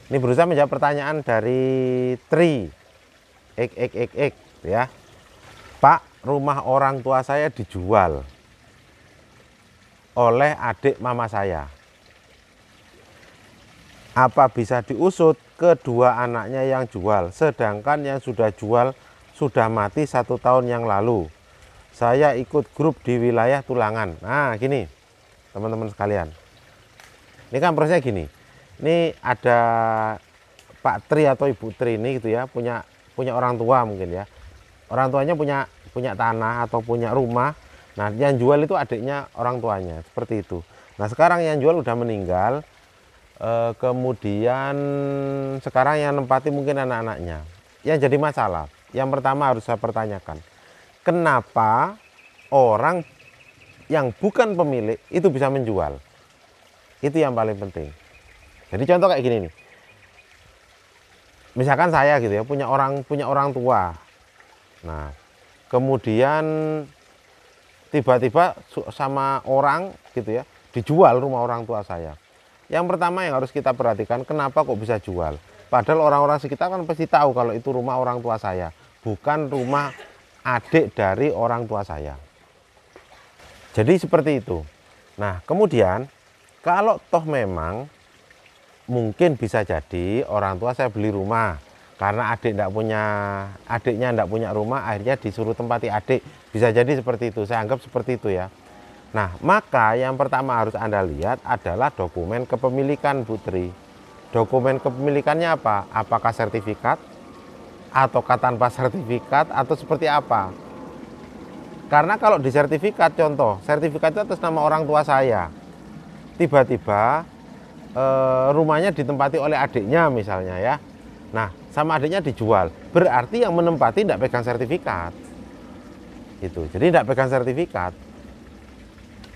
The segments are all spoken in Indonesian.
Ini berusaha menjawab pertanyaan dari Tri XXXX ya. Pak, rumah orang tua saya dijual oleh adik mama saya. Apa bisa diusut kedua anaknya yang jual, sedangkan yang sudah jual sudah mati 1 tahun yang lalu. Saya ikut grup di wilayah Tulangan. Nah gini teman-teman sekalian, ini kan prosesnya gini. Ini ada Pak Tri atau Ibu Tri ini gitu ya, punya orang tua mungkin ya. Orang tuanya punya tanah atau punya rumah. Nah yang jual itu adiknya orang tuanya, seperti itu. Nah sekarang yang jual udah meninggal, kemudian sekarang yang nempati mungkin anak-anaknya. Yang jadi masalah, yang pertama harus saya pertanyakan, kenapa orang yang bukan pemilik itu bisa menjual? Itu yang paling penting. Jadi contoh kayak gini nih, misalkan saya gitu ya, punya orang tua. Nah kemudian tiba-tiba sama orang gitu ya, dijual rumah orang tua saya. Yang pertama yang harus kita perhatikan, kenapa kok bisa jual? Padahal orang-orang sekitar kan pasti tahu kalau itu rumah orang tua saya, bukan rumah adik dari orang tua saya. Jadi seperti itu. Nah kemudian kalau toh memang mungkin bisa jadi orang tua saya beli rumah karena adiknya tidak punya rumah, akhirnya disuruh tempati adik. Bisa jadi seperti itu, saya anggap seperti itu ya. Nah, maka yang pertama harus Anda lihat adalah dokumen kepemilikan Putri. Dokumen kepemilikannya apa? Apakah sertifikat? Ataukah tanpa sertifikat? Atau seperti apa? Karena kalau di sertifikat, contoh, sertifikat itu atas nama orang tua saya. Tiba-tiba rumahnya ditempati oleh adiknya misalnya ya. Nah, sama adiknya dijual. Berarti yang menempati tidak pegang sertifikat. Itu. Jadi tidak pegang sertifikat.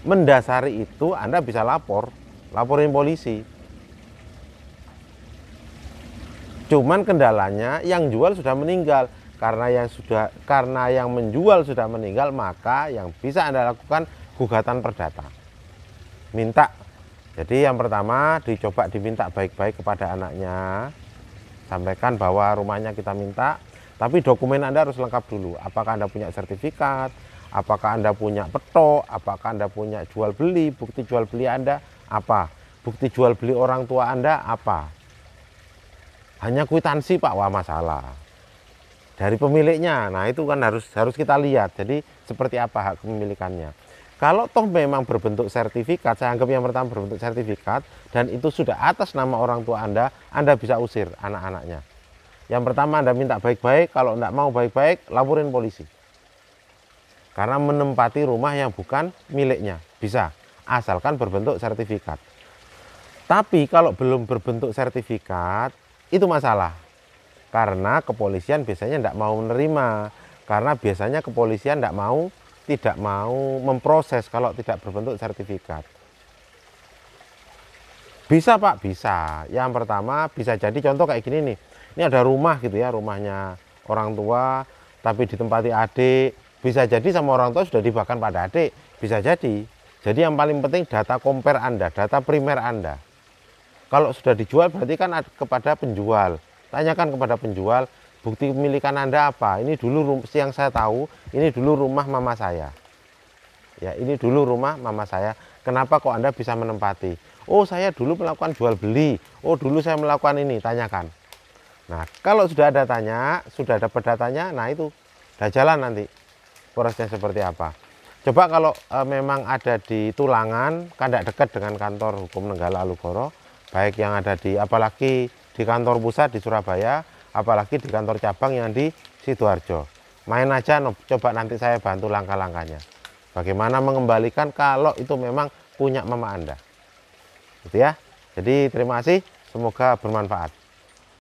Mendasari itu Anda bisa laporin polisi. Cuman kendalanya yang jual sudah meninggal. Karena yang menjual sudah meninggal, maka yang bisa Anda lakukan gugatan perdata. Minta. Jadi yang pertama dicoba diminta baik-baik kepada anaknya. Sampaikan bahwa rumahnya kita minta, tapi dokumen Anda harus lengkap dulu. Apakah Anda punya sertifikat? Apakah Anda punya petok? Apakah Anda punya jual beli? Bukti jual beli Anda apa? Bukti jual beli orang tua Anda apa? Hanya kwitansi Pak, wah masalah. Dari pemiliknya, nah itu kan harus kita lihat. Jadi seperti apa hak kepemilikannya. Kalau toh memang berbentuk sertifikat, saya anggap yang pertama berbentuk sertifikat dan itu sudah atas nama orang tua Anda bisa usir anak-anaknya. Yang pertama Anda minta baik-baik, kalau tidak mau baik-baik, laporin polisi. Karena menempati rumah yang bukan miliknya, bisa, asalkan berbentuk sertifikat. Tapi kalau belum berbentuk sertifikat, itu masalah. Karena kepolisian biasanya tidak mau menerima. Karena biasanya kepolisian tidak mau memproses kalau tidak berbentuk sertifikat. Bisa Pak, bisa. Yang pertama bisa jadi contoh kayak gini nih. Ini ada rumah gitu ya, rumahnya orang tua, tapi ditempati adik. Bisa jadi sama orang tua sudah dibahkan pada adik, bisa jadi. Jadi yang paling penting data compare Anda, data primer Anda. Kalau sudah dijual berarti kan kepada penjual. Tanyakan kepada penjual, bukti kepemilikan Anda apa? Ini dulu yang saya tahu, ini dulu rumah mama saya. Ya, ini dulu rumah mama saya. Kenapa kok Anda bisa menempati? Oh, saya dulu melakukan jual beli. Oh, dulu saya melakukan ini, tanyakan. Nah, kalau sudah ada sudah dapat datanya, nah itu udah jalan nanti. Prosesnya seperti apa? Coba kalau memang ada di Tulangan, kan tidak dekat dengan kantor hukum Nenggala Alugoro, baik yang ada apalagi di kantor pusat di Surabaya, apalagi di kantor cabang yang di Sidoarjo. Main aja, coba nanti saya bantu langkah-langkahnya. Bagaimana mengembalikan kalau itu memang punya mama Anda. Gitu ya. Jadi terima kasih, semoga bermanfaat.